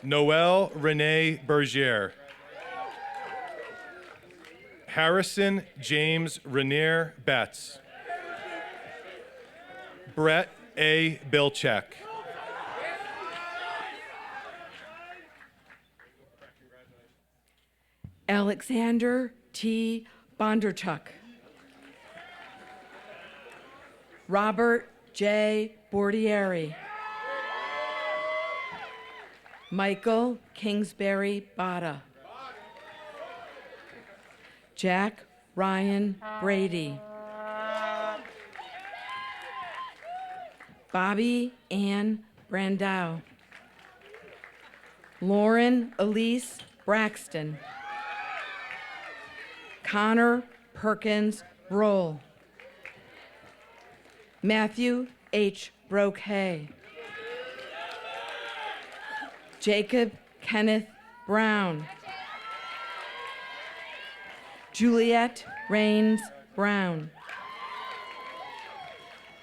Noelle Renee Bergier. Harrison James Renier Betts. Brett A. Bilchek. Alexander T. Bondarchuk. Robert J. Bordieri. Michael Kingsbury Bada. Jack Ryan Brady. Bobby Ann Brandau. Lauren Elise Braxton. Connor Perkins Broll. Matthew H. Brochay. Jacob Kenneth Brown. Juliet Rains Brown.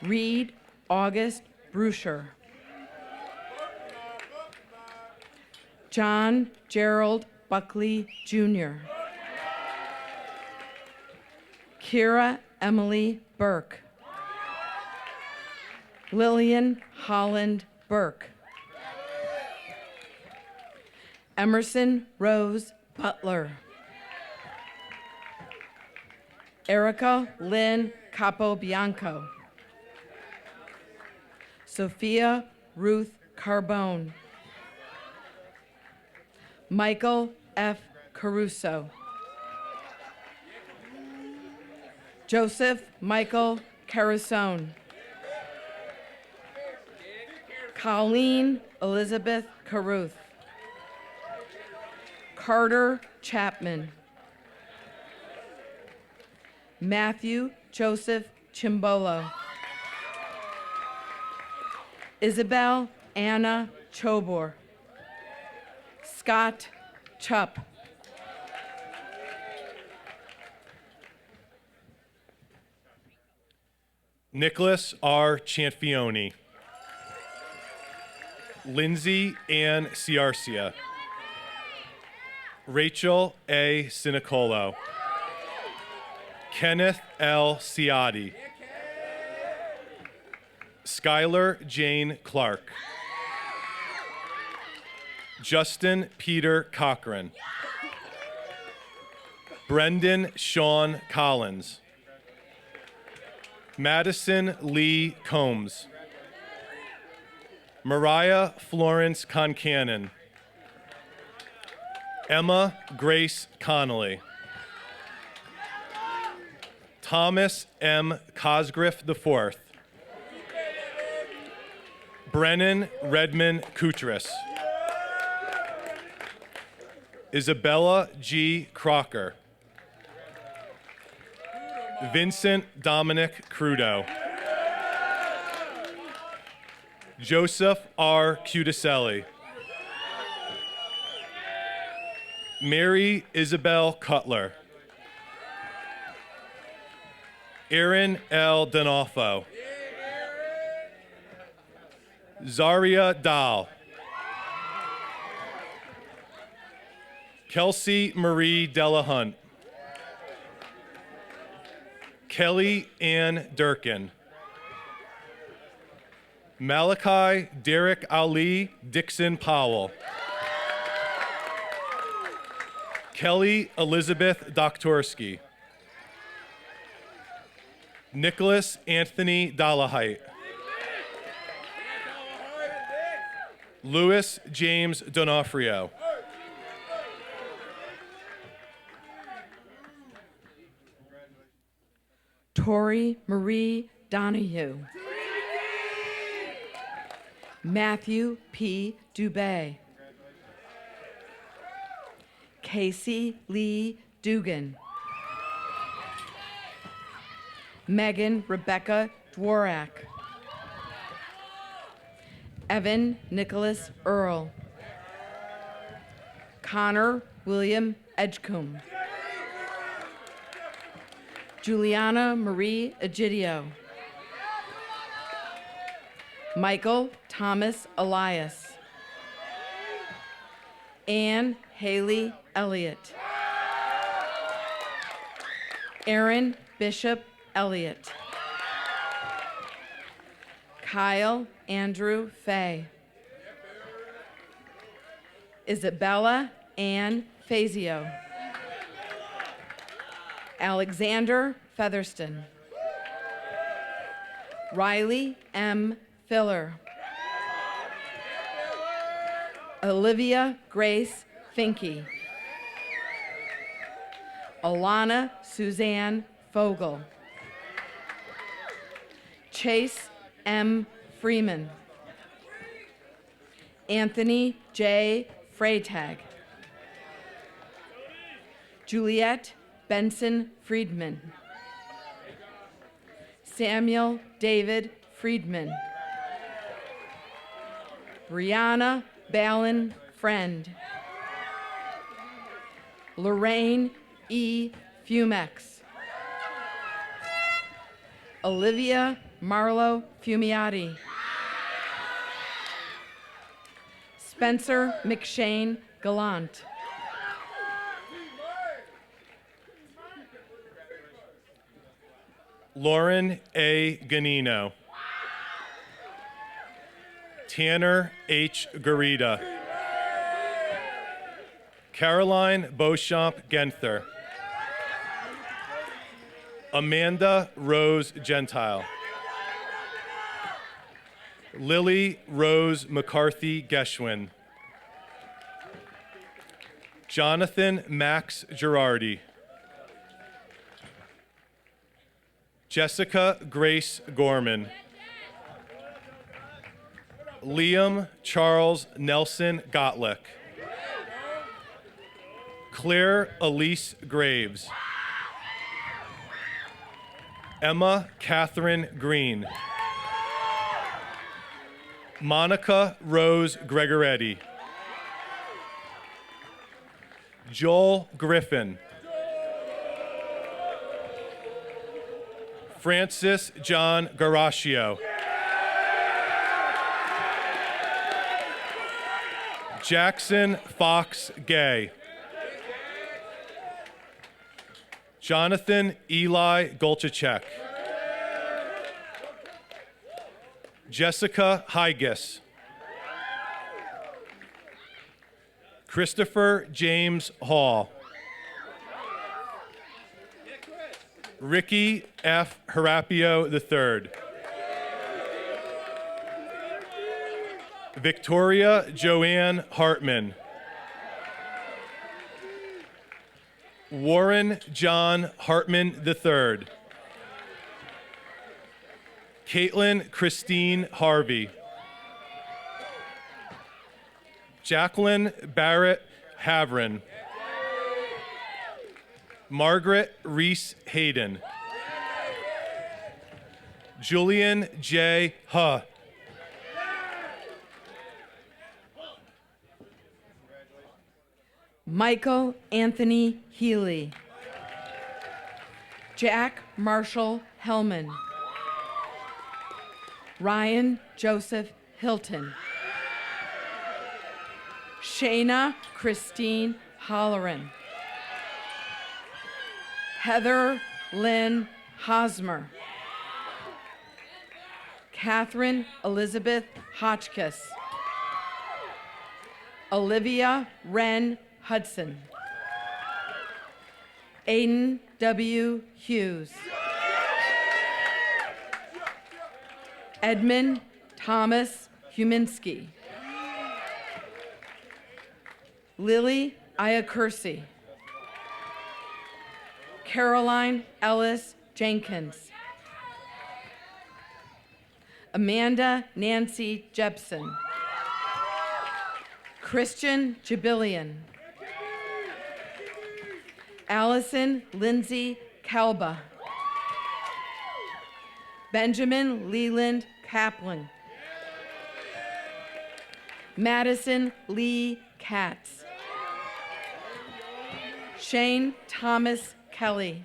Reed August Bruscher. John Gerald Buckley Jr. Kira Emily Burke. Lillian Holland Burke. Emerson Rose Butler. Erica Lynn Capobianco. Sophia Ruth Carbone. Michael F. Caruso. Joseph Michael Carusone. Colleen Elizabeth Caruth. Carter Chapman. Matthew Joseph Chimbolo. Isabel Anna Chobor. Scott Chupp. Nicholas R. Chanfioni. Lindsay Ann Ciarcia. Rachel A. Sinicolo. Kenneth L. Ciotti. Skylar Jane Clark. Justin Peter Cochran. Brendan Sean Collins. Madison Lee Combs. Mariah Florence Concannon. Emma Grace Connolly. Thomas M. Cosgriff IV. Brennan Redmond Kutris. Isabella G. Crocker. Vincent Dominic Crudo. Joseph R. Cudicelli. Mary Isabel Cutler. Aaron L. Donofo. Zaria Dahl. Kelsey Marie Delahunt. Kelly Ann Durkin. Malachi Derek Ali Dixon Powell. Kelly Elizabeth Doktorski. Nicholas Anthony Dolahite. Louis James Donofrio. Tori Marie Donahue. Matthew P. Dubé. Casey Lee Dugan. Megan Rebecca Dworak. Evan Nicholas Earl. Connor William Edgecombe. Juliana Marie Egidio. Michael Thomas Elias. Anne Haley Elliott. Aaron Bishop Elliott. Kyle Andrew Fay. Isabella Ann Fazio. Alexander Featherston. Riley M. Filler. Olivia Grace Finke. Alana Suzanne Fogel. Chase M. Freeman. Anthony J. Freytag. Juliet Benson Friedman. Samuel David Friedman. Brianna Ballin Friend. Lorraine E. Fumex. Olivia Marlo Fumiati. Spencer McShane Gallant. Lauren A. Ganino. Tanner H. Garita. Caroline Beauchamp Genther. Amanda Rose Gentile. Lily Rose McCarthy Geschwin. Jonathan Max Girardi. Jessica Grace Gorman. Liam Charles Nelson Gottlick. Claire Elise Graves. Emma Catherine Green. Monica Rose Gregoretti. Joel Griffin. Francis John Garaccio. Jackson Fox Gay. Jonathan Eli Golchacek. Jessica Hygis. Christopher James Hall. Ricky F. Harapio III. Victoria Joanne Hartman. Warren John Hartman III. Caitlin Christine Harvey. Jacqueline Barrett Havrin. Margaret Reese Hayden. Julian J. Huh. Michael Anthony Healy. Jack Marshall Hellman. Ryan Joseph Hilton. Shayna Christine Holleran. Heather Lynn Hosmer. Catherine Elizabeth Hotchkiss. Olivia Wren Hudson. Aiden W. Hughes. Edmund Thomas Huminski. Lily Iakursi. Caroline Ellis Jenkins. Amanda Nancy Jepson. Christian Jabilian. Allison Lindsay Kalba. Benjamin Leland Kaplan. Madison Lee Katz. Shane Thomas Kelly.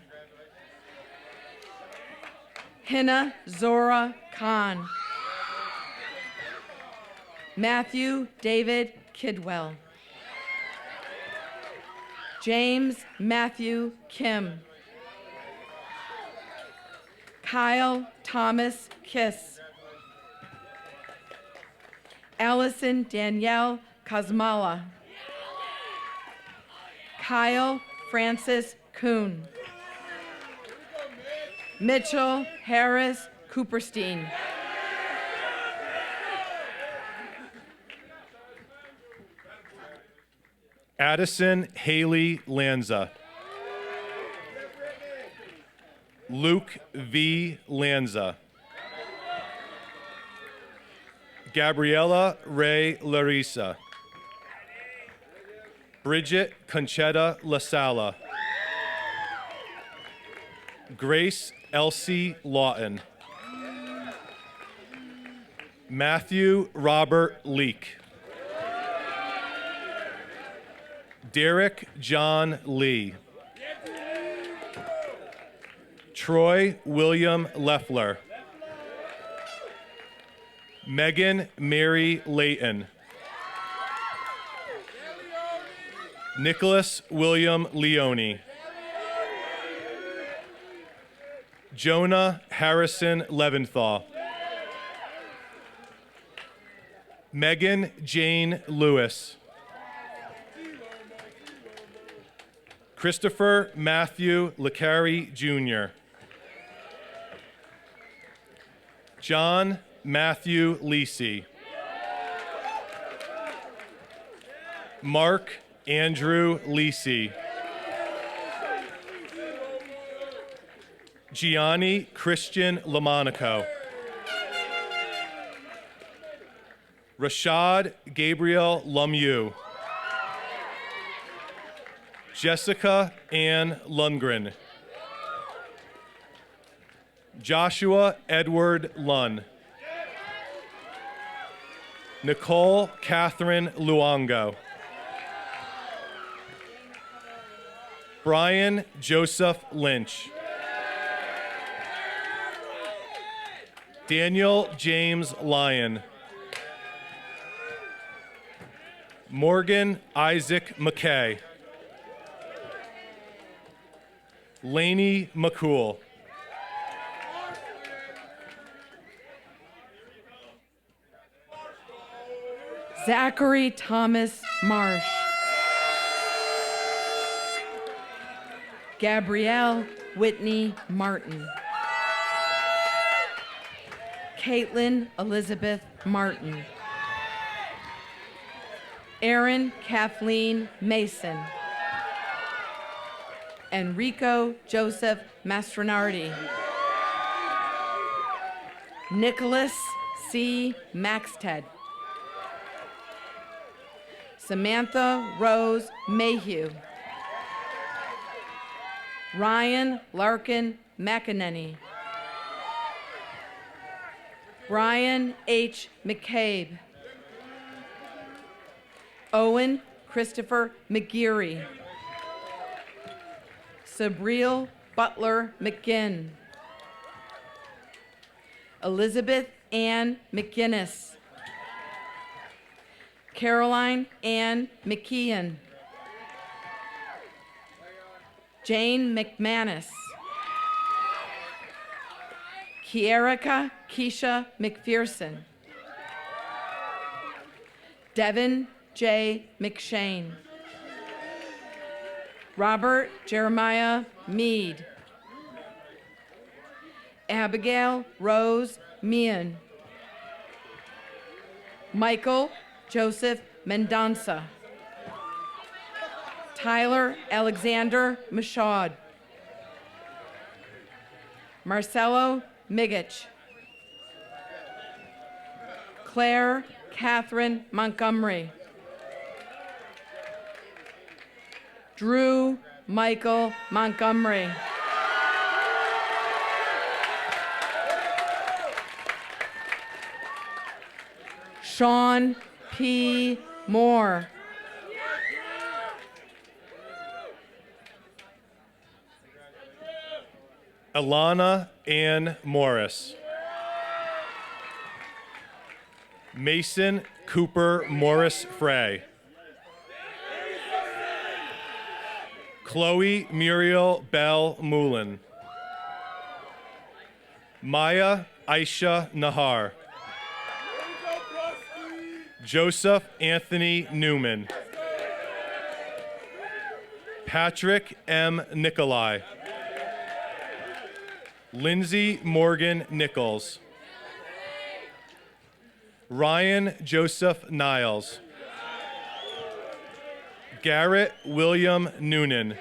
Hina Zora Khan. Matthew David Kidwell. James Matthew Kim. Kyle Thomas Kiss. Allison Danielle Kazmala. Kyle Francis Kuhn. Mitchell Harris Cooperstein. Addison Haley Lanza. Luke V. Lanza. Gabriella Ray Larissa. Bridget Conchetta LaSala. Grace Elsie Lawton. Matthew Robert Leake. Derek John Lee. Troy William Leffler. Megan Mary Layton. Nicholas William Leone. Jonah Harrison Leventhal. Megan Jane Lewis. Christopher Matthew Licari Jr. John Matthew Lisi. Mark Andrew Lisi. Gianni Christian Lamonaco. Rashad Gabriel Lemieux. Jessica Ann Lundgren. Joshua Edward Lunn. Nicole Catherine Luongo. Brian Joseph Lynch. Daniel James Lyon. Morgan Isaac McKay. Laney McCool. Zachary Thomas Marsh. Gabrielle Whitney Martin. Caitlin Elizabeth Martin. Erin Kathleen Mason. Enrico Joseph Mastronardi. Nicholas C. Maxted. Samantha Rose Mayhew. Ryan Larkin McEnany. Brian H. McCabe. Owen Christopher McGeary. Sabriel Butler McGinn. Elizabeth Ann McGinnis. Caroline Ann McKeon. Jane McManus. Kierica Keisha McPherson. Devin J. McShane. Robert Jeremiah Mead. Abigail Rose Meehan. Michael Joseph Mendonça. Tyler Alexander Michaud. Marcelo Migich. Claire Catherine Montgomery. Drew Michael Montgomery. Sean P. Moore. Alana Ann Morris. Mason Cooper Morris Frey. Chloe Muriel Bell Moulin. Maya Aisha Nahar. Joseph Anthony Newman. Patrick M. Nicolai. Lindsay Morgan Nichols. Ryan Joseph Niles. Garrett William Noonan.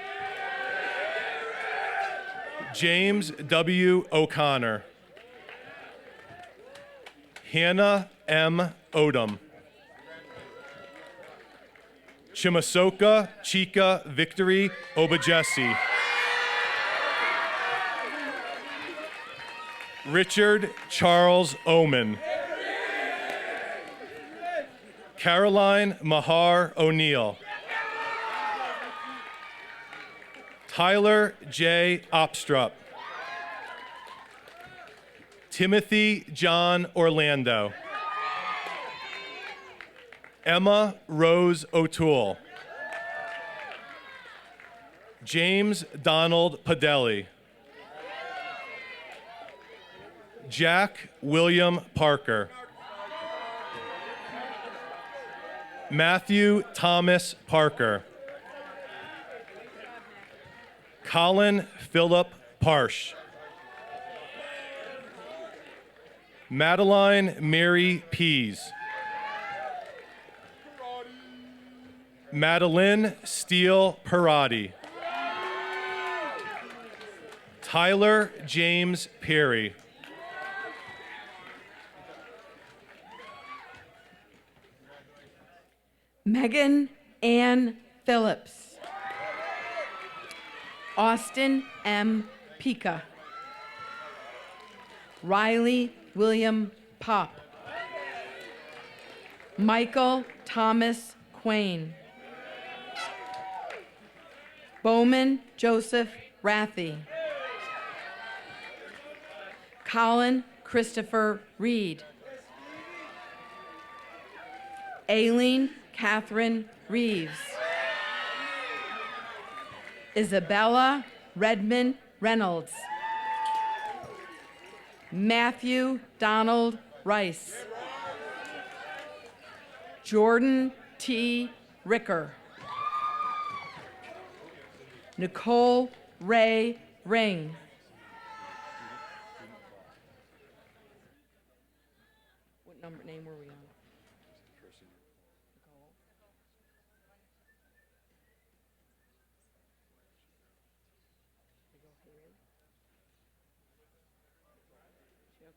James W. O'Connor. Hannah M. Odom. Chimasoka Chika Victory Obajesi. Richard Charles Oman. Caroline Mahar O'Neill. Tyler J. Opstrup. Timothy John Orlando. Emma Rose O'Toole. James Donald Padelli. Jack William Parker. Matthew Thomas Parker. Colin Philip Parsh. Madeline Mary Pease. Madeline Steele Parati. Tyler James Perry. Megan Ann Phillips. Austin M. Pica. Riley William Pop. Michael Thomas Quain. Bowman Joseph Rathy. Colin Christopher Reed. Aileen Catherine Reeves. Isabella Redmond Reynolds. Matthew Donald Rice. Jordan T. Ricker. Nicole Ray Ring. What name were we on? She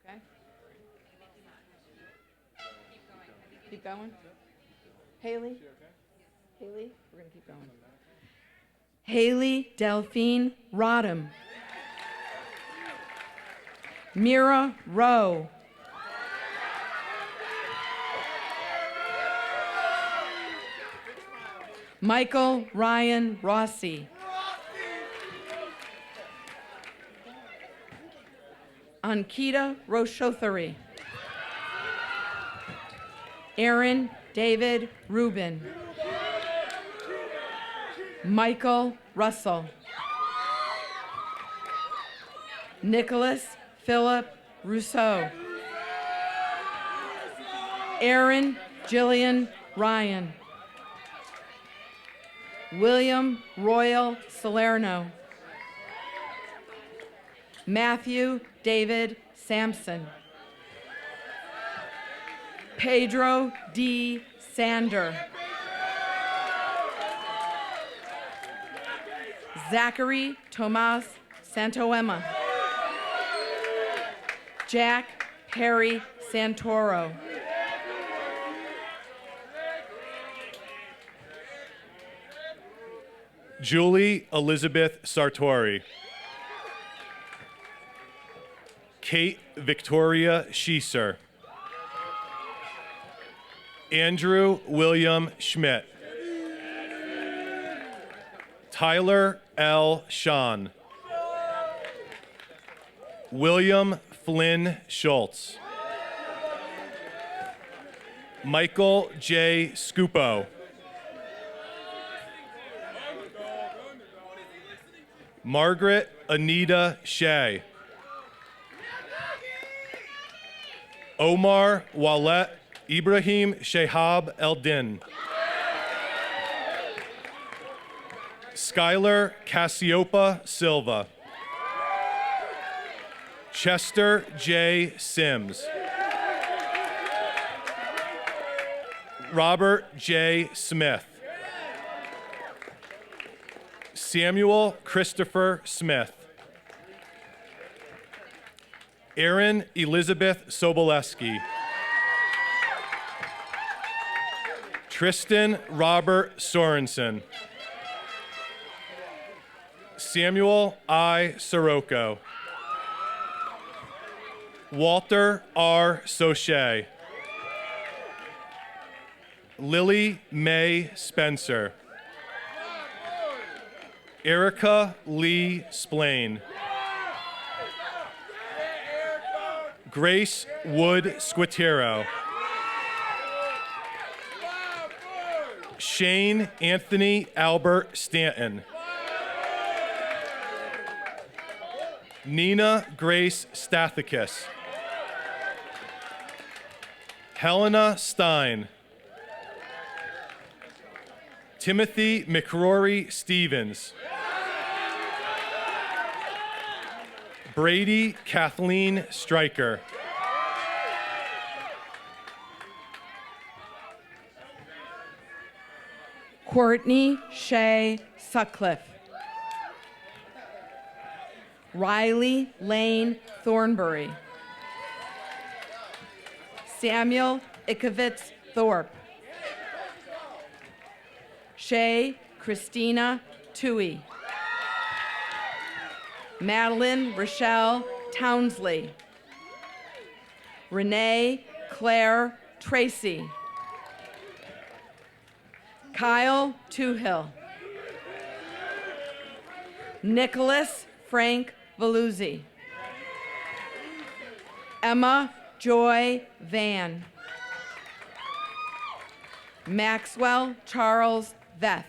okay? Keep going. Haley? Haley? We're going to keep going. Haley Delphine Rodham. Mira Rowe. Michael Ryan Rossi. Ankita Roshothari. Aaron David Rubin. Michael Russell. Nicholas Philip Rousseau. Aaron Jillian Ryan. William Royal Salerno. Matthew David Sampson. Pedro D. Sander. Zachary Tomas Santoema. Jack Perry Santoro. Julie Elizabeth Sartori. Kate Victoria Schieser. Andrew William Schmidt. Tyler L. Sean. William Flynn Schultz. Michael J. Scupo. Margaret Anita Shea. Omar Walet Ibrahim Shehab Eldin. Skylar Cassiopa Silva. Chester J. Sims. Robert J. Smith. Samuel Christopher Smith. Erin Elizabeth Soboleski. Tristan Robert Sorensen. Samuel I. Sirocco. Walter R. Soche. Lily Mae Spencer. Erica Lee Splain. Grace Wood Squitero. Shane Anthony Albert Stanton. Nina Grace Stathakis. Helena Stein. Timothy McRory Stevens. Brady Kathleen Stryker. Courtney Shea Sutcliffe. Riley Lane Thornbury. Samuel Ikovitz Thorpe. Shay Christina Tui. Madeline Rochelle Townsley. Renee Claire Tracy. Kyle Toohill. Nicholas Frank Valuzzi. Emma Joy Van. Maxwell Charles Veth.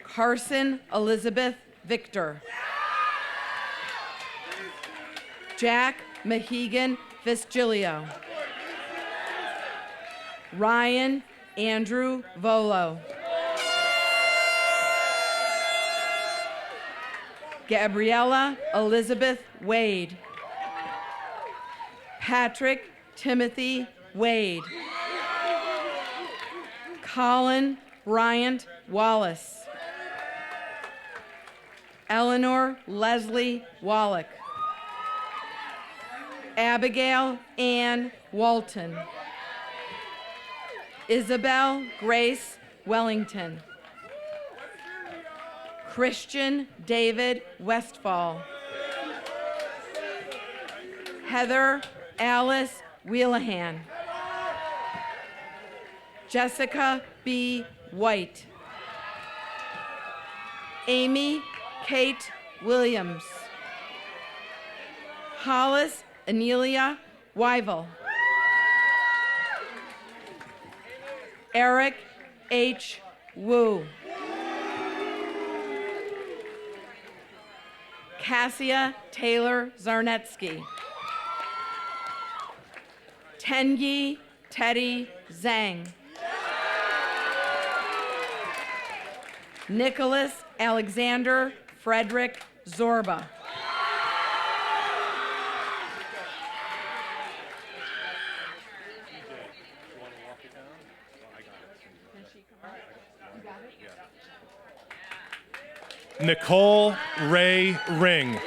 Carson Elizabeth Victor. Jack Mahegan Fisgilio. Ryan Andrew Volo. Gabriella Elizabeth Wade. Patrick Timothy Wade. Colin Bryant Wallace. Eleanor Leslie Wallach. Abigail Ann Walton. Isabel Grace Wellington. Christian David Westfall. Heather Alice Wheelahan. Jessica B. White. Amy Kate Williams. Hollis Anelia Wyville. Eric H. Wu. Cassia Taylor Zarnetsky. Tengi Teddy Zhang. Nicholas Alexander Frederick Zorba. Nicole Ray Ring.